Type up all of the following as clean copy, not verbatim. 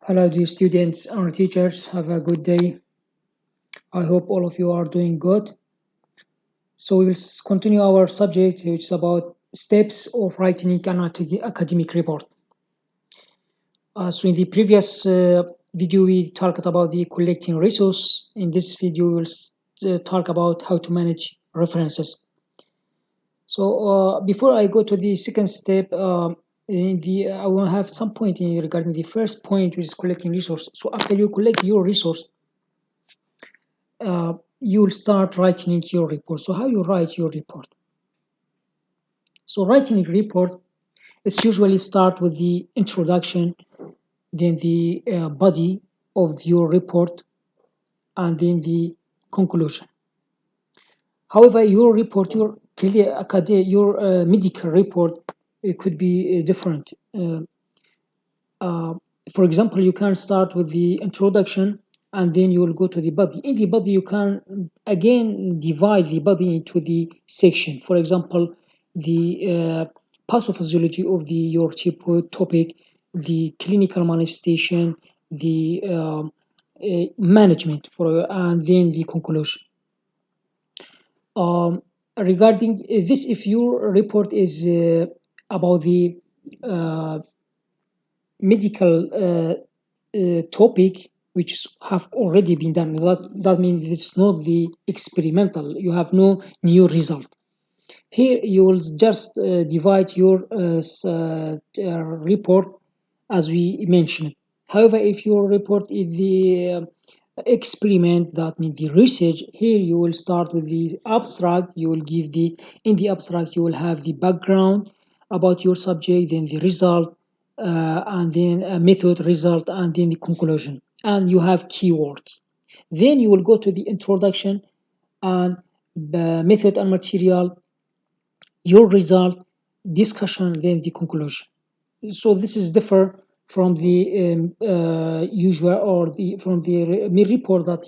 Hello, dear students and teachers. Have a good day. I hope all of you are doing good. So we will continue our subject, which is about steps of writing an academic report. So in the previous video, we talked about the collecting resource. In this video, we will talk about how to manage references. So before I go to the second step, I will have some point regarding the first point, which is collecting resource. So after you collect your resource, you'll start writing into your report. So how you write your report? So writing a report is usually start with the introduction, then the body of your report, and then the conclusion. However, your report, your medical report, it could be different. Uh, for example, you can start with the introduction and then you will go to the body. In the body, you can again divide the body into the section. For example, the pathophysiology of your topic, the clinical manifestation, the management, and then the conclusion. Regarding this, if your report is about the uh, medical topic which have already been done. That means it's not the experimental. You have no new result. Here you will just divide your report as we mentioned. However, if your report is the experiment, that means the research, here you will start with the abstract. You will give in the abstract you will have the background about your subject, then the result, and then a method, result, and then the conclusion, and you have keywords. Then you will go to the introduction and the method and material, your result, discussion, then the conclusion. So this is different from the usual or the from the report that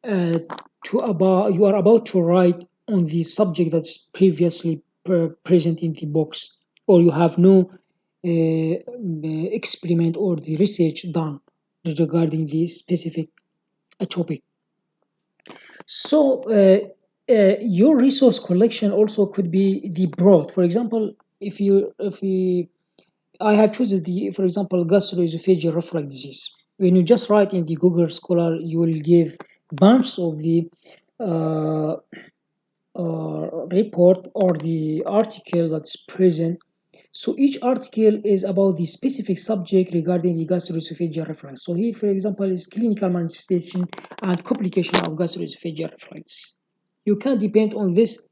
uh, you are about to write on the subject that's previously present in the box, or you have no experiment or the research done regarding the specific topic. So your resource collection also could be the broad. For example, if you I have chosen the, for example, gastroesophageal reflux disease. When you just write in the Google Scholar, you will give bunch of the uh, report or the article that's present. So each article is about the specific subject regarding the gastroesophageal reflux. So here, for example, is clinical manifestation and complication of gastroesophageal reflux. You can depend on this,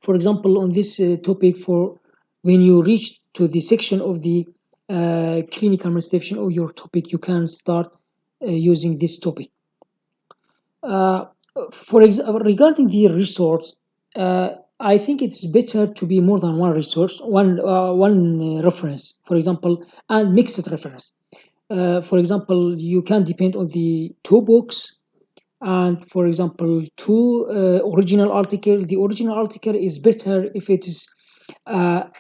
for example, on this topic for when you reach to the section of the clinical manifestation of your topic, you can start using this topic. Uh, for example, regarding the resource, I think it's better to be more than one resource, one reference, for example, and mixed reference. For example, you can depend on the two books and, for example, two original article. The original article is better if it is a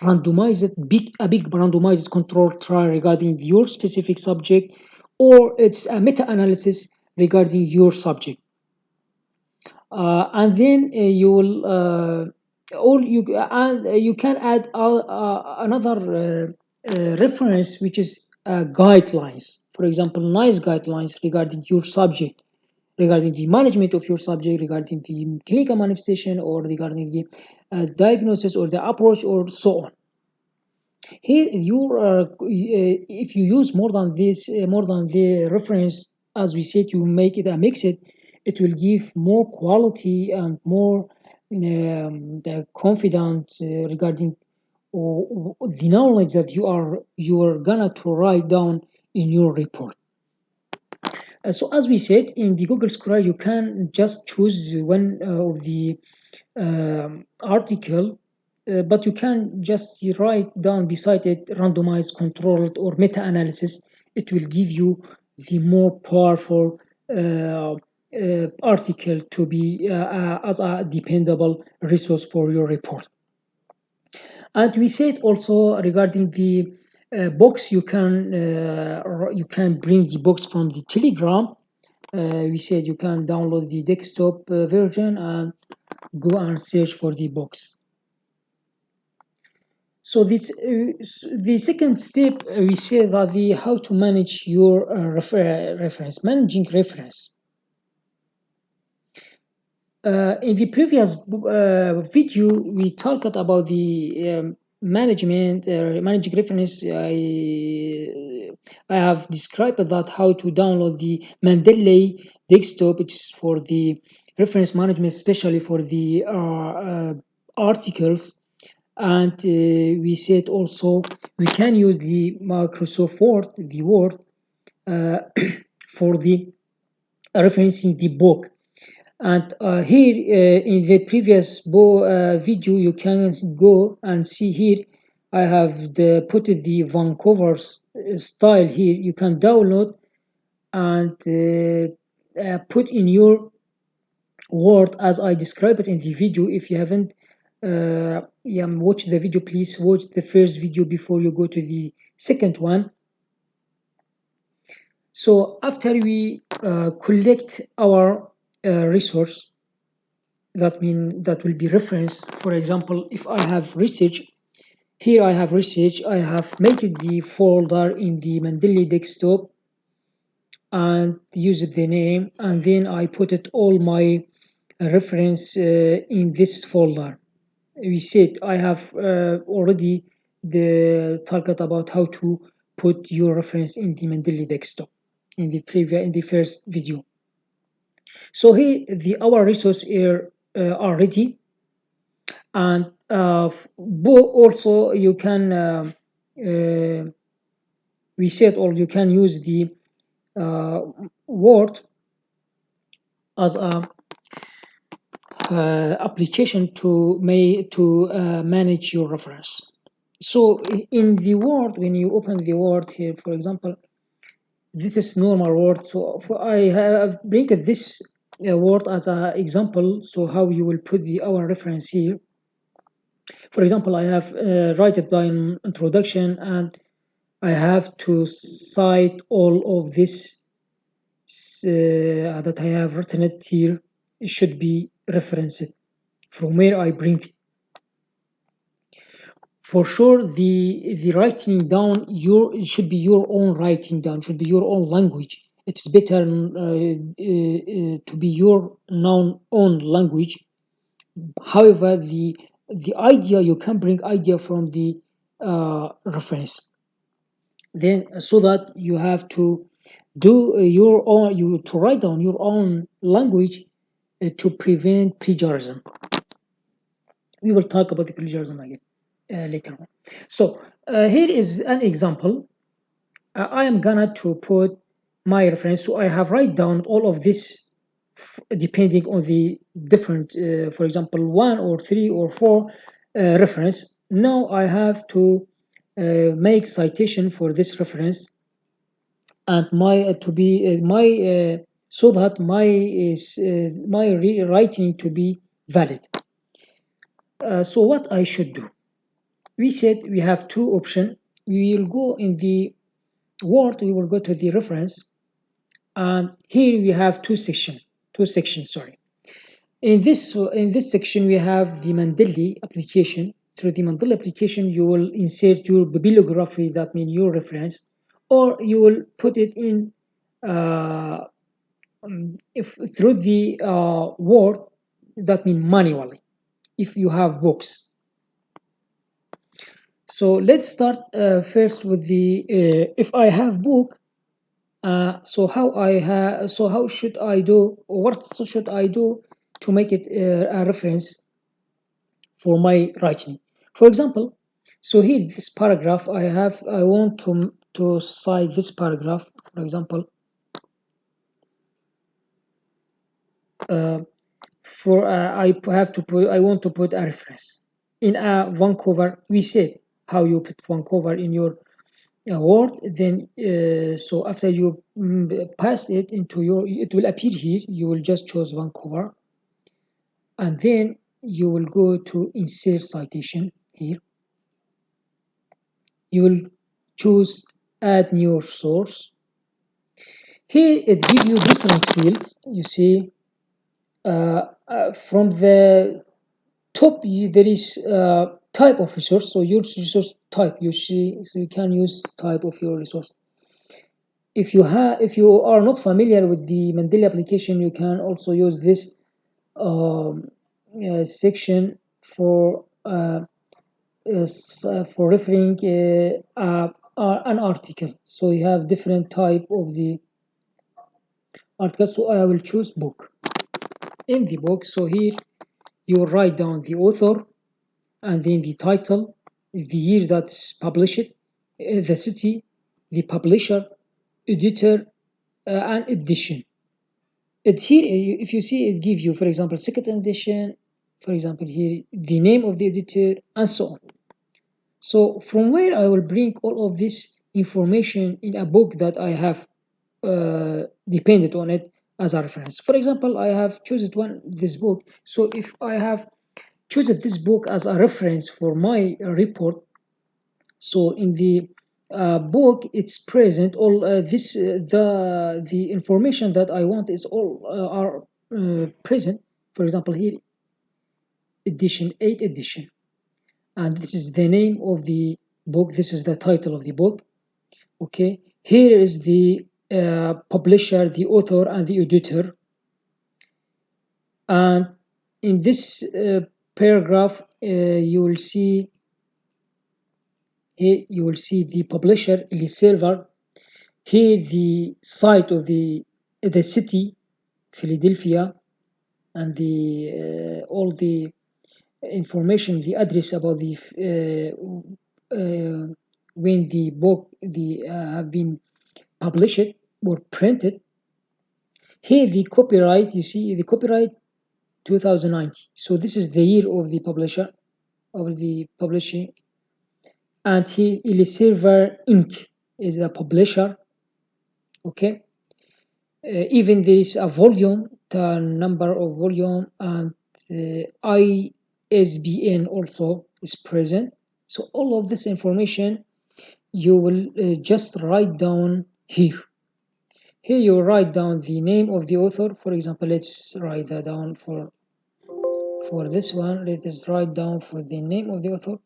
big randomized control trial regarding your specific subject, or it's a meta-analysis regarding your subject. And then you will or you and you can add another reference, which is guidelines. For example, nice guidelines regarding your subject, regarding the management of your subject, regarding the clinical manifestation, or regarding the diagnosis or the approach, or so on. Here, if you use more than this, more than the reference, as we said, you make it a mix it, it will give more quality and more the confidence regarding the knowledge that you are gonna to write down in your report. So as we said in the Google Scholar, you can just choose one of the article, but you can just write down beside it randomized, controlled, or meta-analysis. It will give you the more powerful article to be as a dependable resource for your report. And we said also regarding the Box, you can bring the box from the Telegram. We said you can download the desktop version and go and search for the box. So the second step, we say that the how to manage your reference, managing reference. In the previous video, we talked about the managing reference. I have described that how to download the Mendeley desktop, which is for the reference management, especially for the articles. And we said also we can use the Microsoft Word, uh, for the referencing the book. And here in the previous video, you can go and see here. I have put the Vancouver's style here. You can download and put in your Word as I described it in the video. If you haven't watched the video, please watch the first video before you go to the second one. So after we collect our resource, that will be reference. For example, if I have research, here I have research, I have made the folder in the Mendeley desktop and used the name, and then I put it all my reference in this folder. We said I have already the target about how to put your reference in the Mendeley desktop in the first video. So here our resources are ready, and also you can uh, we said, or you can use the uh, Word as a application to manage your reference. So in the Word, when you open the Word here, for example, this is normal Word. So I have bring this Word as an example. So how you will put our reference here. For example, I have write it down introduction, and I have to cite all of this that I have written it here. It should be referenced from where I bring it. For sure, the writing down it should be your own writing down, should be your own language. It's better to be your own language. However, the idea, you can bring idea from the reference. Then so that you have to do your own, you to write down your own language to prevent plagiarism. We will talk about the plagiarism again later on. So here is an example. I am gonna to put my reference. So I have write down all of this depending on the different, for example, 1 or 3 or 4 reference. Now I have to make citation for this reference, and my to be my so that my writing to be valid. So what I should do? We said we have two options. We will go in the Word. We will go to the reference, and here we have two sections. Sorry. In this section, we have the Mendeley application. Through the Mendeley application, you will insert your bibliography, that means your reference, or you will put it in uh, if through the Word, that means manually. If you have books, so let's start first with the if I have book. So how should I do? What should I do to make it a reference for my writing? For example, so here this paragraph I want to cite this paragraph. For example, uh, for I want to put a reference in a Vancouver. We said how you put Vancouver in your Word. Then so after you pass it into your, it will appear here. You will just choose Vancouver, and then you will go to insert citation here. You will choose add new source. Here it gives you different fields. You see, from the top there is type of resource. So your resource type. You see, so you can use type of your resource. If you are not familiar with the Mendeley application, you can also use this section for referring an article. So you have different type of the article. So I will choose book. In the book, so here you write down the author and then the title, the year that's published, the city, the publisher, editor, and edition. It here, if you see, it gives you, for example, second edition, for example, here the name of the editor, and so on. So from where I will bring all of this information in a book that I have depended on it as a reference. For example, I have chosen this book. So if I have chosen this book as a reference for my report, so in the book it's present all this the information that I want is all are present. For example, here edition 8 edition, and this is the name of the book, this is the title of the book. Okay, here is the publisher, the author, and the editor. And in this paragraph you will see, here you will see the publisher, Elsevier. Here the site of the city, Philadelphia, and the all the information, the address about the when the book the have been published or printed. Here the copyright, you see the copyright 2090. So this is the year of the publisher, of the publishing. And here Elsevier Inc. is the publisher. Okay. Even there is a volume, the number of volume, and ISBN also is present. So all of this information you will just write down here. Here you write down the name of the author. For example, let's write that down for this one. Let us write down for the name of the author.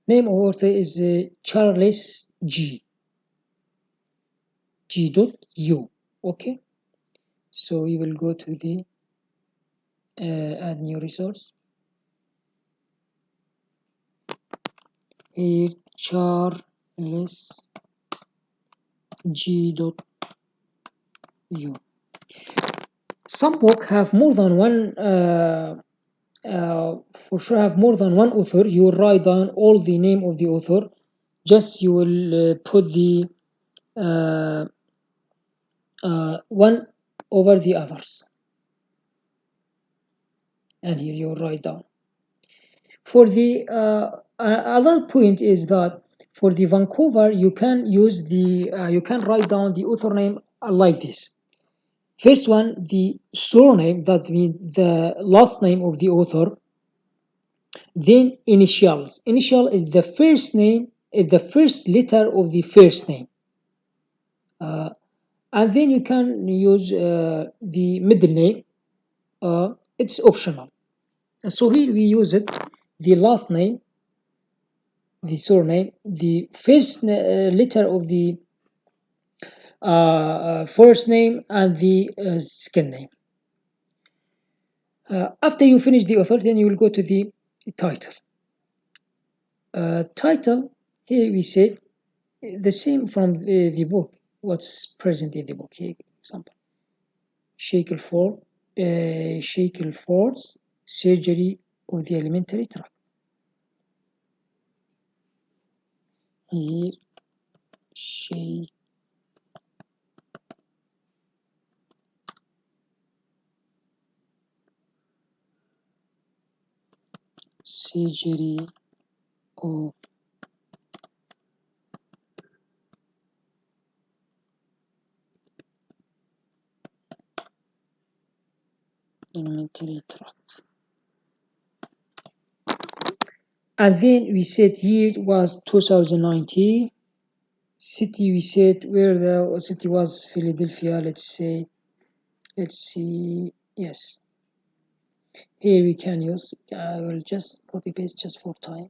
Name of author is Charles G.U. Okay. So we will go to the add new resource. Here Charles G.U. Some book have more than one for sure have more than one author. You will write down all the name of the author. Just you will put the uh, one over the others, and here you will write down. For the other point is that for the Vancouver, you can use the you can write down the author name like this. First one, the surname, that means the last name of the author. Then initials. Initial is the first name, is the first letter of the first name. Uh, and then you can use the middle name. It's optional. So here we use it, the last name, the surname, the first letter of the first name, and the second name. After you finish the author, then you will go to the title. Title, here we said the same from the book, what's present in the book. Here, example, Shackelford's surgery of the alimentary tract. Here, surgery of alimentary tract. And then we said year was 2019. City, we said where the city was Philadelphia. Let's see. Yes, here we can use. I will just copy paste just for time.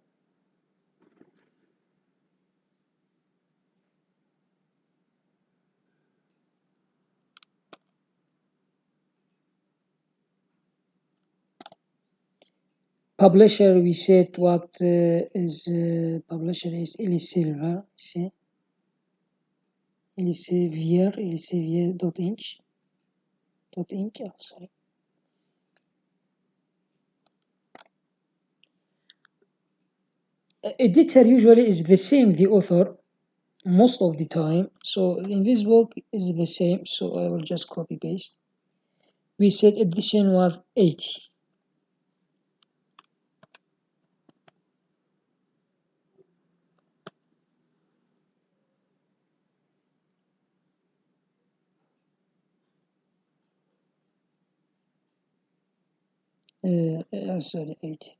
Publisher, we said what is publisher is Elsevier. See, Elsevier dot inc. Oh, sorry. Editor usually is the same, the author, most of the time. So in this book is the same. So I will just copy paste. We said edition was 80. Sorry, 80.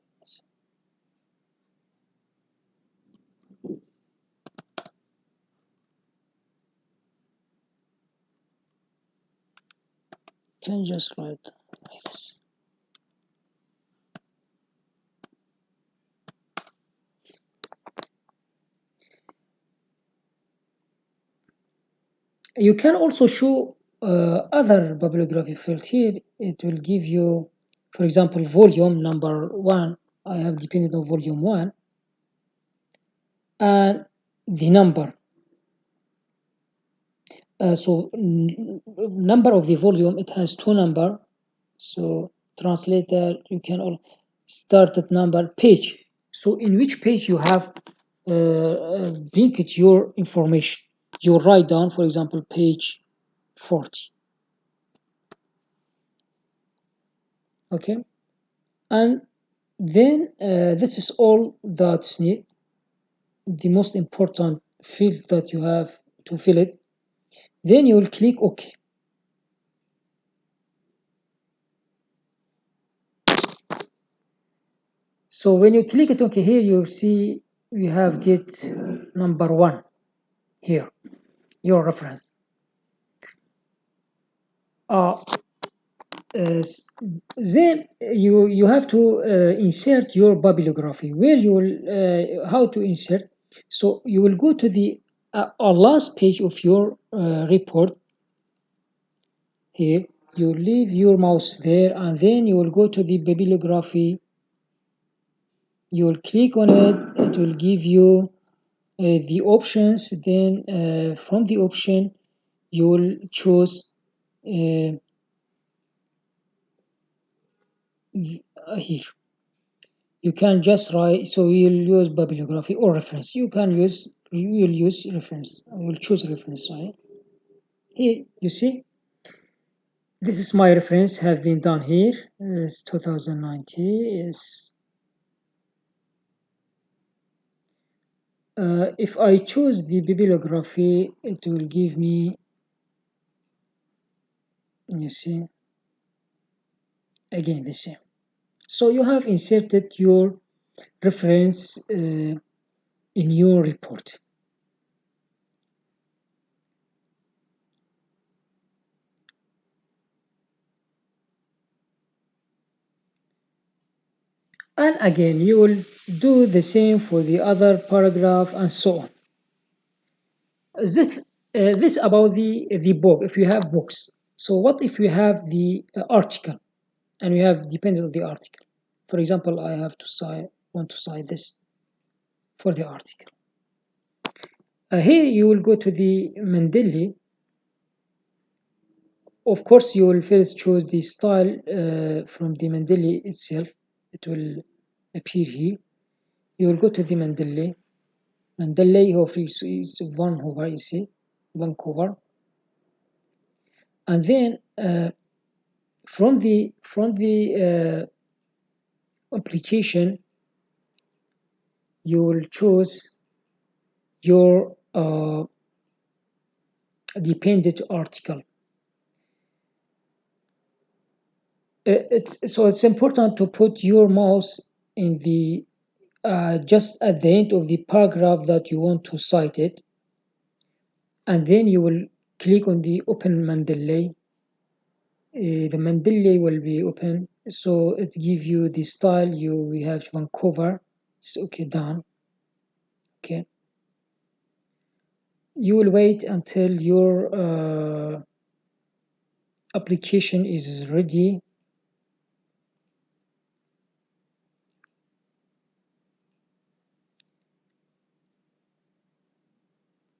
Can just write like this. You can also show other bibliography field here. It will give you, for example, volume number one. I have depended on volume one and the number. So number of the volume, it has two number. So translator, you can all start at number page. So in which page you have bring it your information. You write down, for example, page 40. Okay, and then this is all that's need. The most important field that you have to fill it. Then you will click OK. So when you click it OK here, you see we have get number one here, your reference. Uh, then you have to insert your bibliography where you will how to insert. So you will go to the last page of your report here. You leave your mouse there and then you will go to the bibliography. You will click on it. It will give you the options. Then from the option you will choose here. You can just write, so you'll use bibliography or reference. You will use reference. I will choose reference, sorry. Here, you see, this is my reference have been done here. It's 2019 is, if I choose the bibliography, it will give me, you see, again the same. So you have inserted your reference in your report. And again, you will do the same for the other paragraph and so on. This about the book, if you have books. So what if you have the article and you have dependent on the article? For example, I have to want to cite this for the article. Here you will go to the Mendeley. Of course, you will first choose the style from the Mendeley itself. It will appear here. You will go to the Mendeley. Mendeley is Vancouver, you see, Vancouver. And then from the application, you will choose your dependent article. So it's important to put your mouse in the just at the end of the paragraph that you want to cite it, and then you will click on the open Mendeley. The Mendeley will be open, so it give you the style. We have Vancouver. It's okay, done. Okay, you will wait until your application is ready.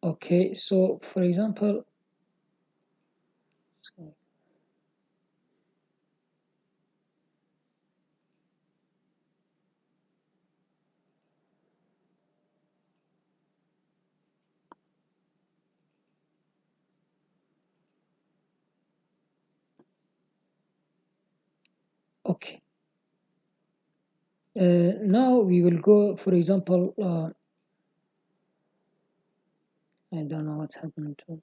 Okay, so for example, okay. Now we will go, for example, I don't know what's happening to.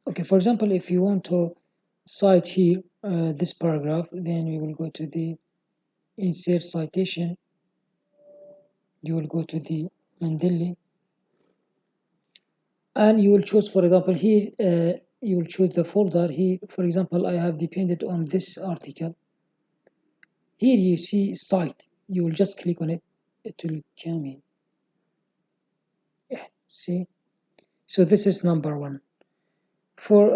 Okay, for example, if you want to cite here this paragraph, then we will go to the insert citation. You will go to the Mendeley, and you will choose, for example, here you will choose the folder here. For example, I have depended on this article. Here you see cite. You will just click on it. It will come in. Yeah, see. So this is number one. For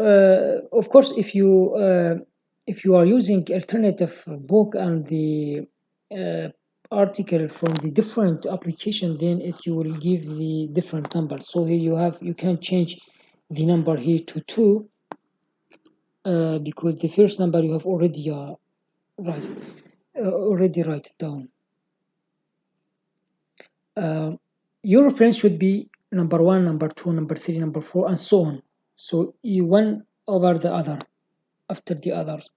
of course, if you are using alternative book and the uh, article from the different application, then it you will give the different number. So here you can change the number here to two because the first number you have write already write down. Uh, your reference should be number one, number two, number three, number four, and so on. So you one over the other after the others.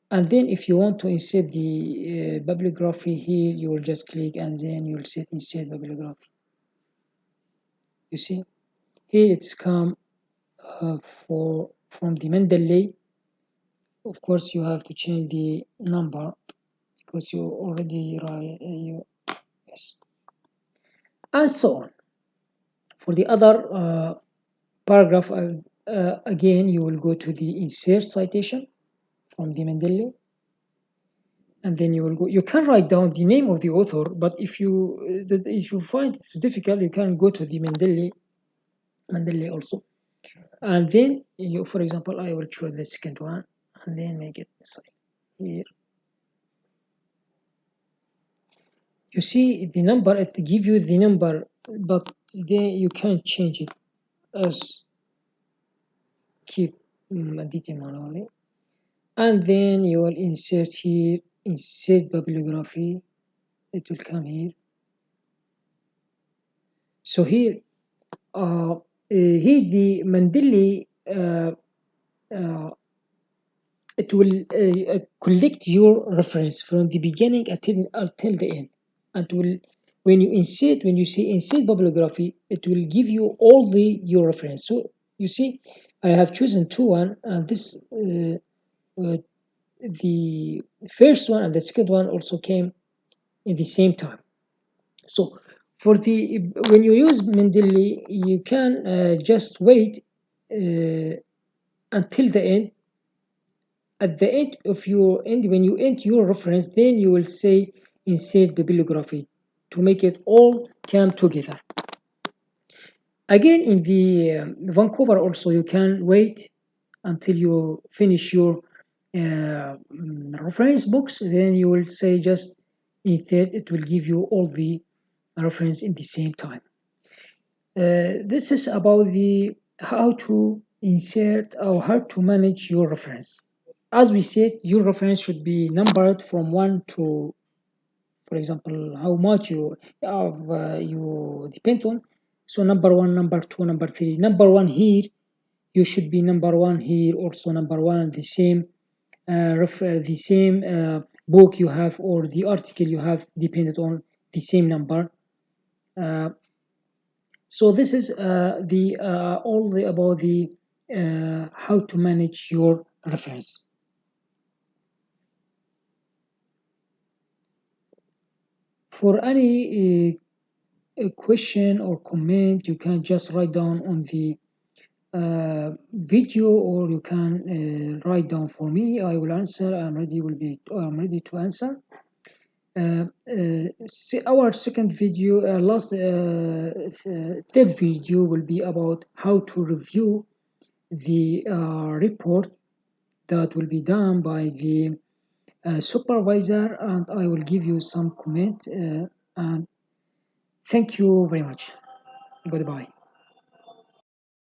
And then if you want to insert the bibliography here, you will just click and then you will set insert bibliography. You see, here it's come from the Mendeley. Of course, you have to change the number because you already write, yes, and so on. For the other paragraph, again, you will go to the insert citation from the Mendeley, and then you will go. You can write down the name of the author, but if you find it's difficult, you can go to the Mendeley also, and then you, for example, I will choose the second one, and then make it here. You see the number; it give you the number, but then you can change it as keep editing manually, and then you will insert here, insert bibliography. It will come here. So here the Mendeley it will collect your reference from the beginning until the end. And will when you say insert bibliography, it will give you all your reference. So you see, I have chosen two one, and this the first one and the second one also came in the same time. So for the when you use Mendeley, you can just wait until the end. At the end of your end, when you end your reference, then you will say insert bibliography to make it all come together. Again, in the Vancouver also, you can wait until you finish your reference books. Then you will say just insert. It will give you all the reference in the same time. This is about the how to insert or how to manage your reference. As we said, your reference should be numbered from one to, for example, how much you depend on. So number one, number two, number three. Number one here, you should be number one here. Also number one, the same book you have or the article you have depended on the same number. Uh, so this is the all the about the how to manage your reference. For any question or comment, you can just write down on the video, or you can write down for me. I will answer. I'm ready to answer. Our second video, third video will be about how to review the report that will be done by the supervisor, and I will give you some comment. And thank you very much. Goodbye.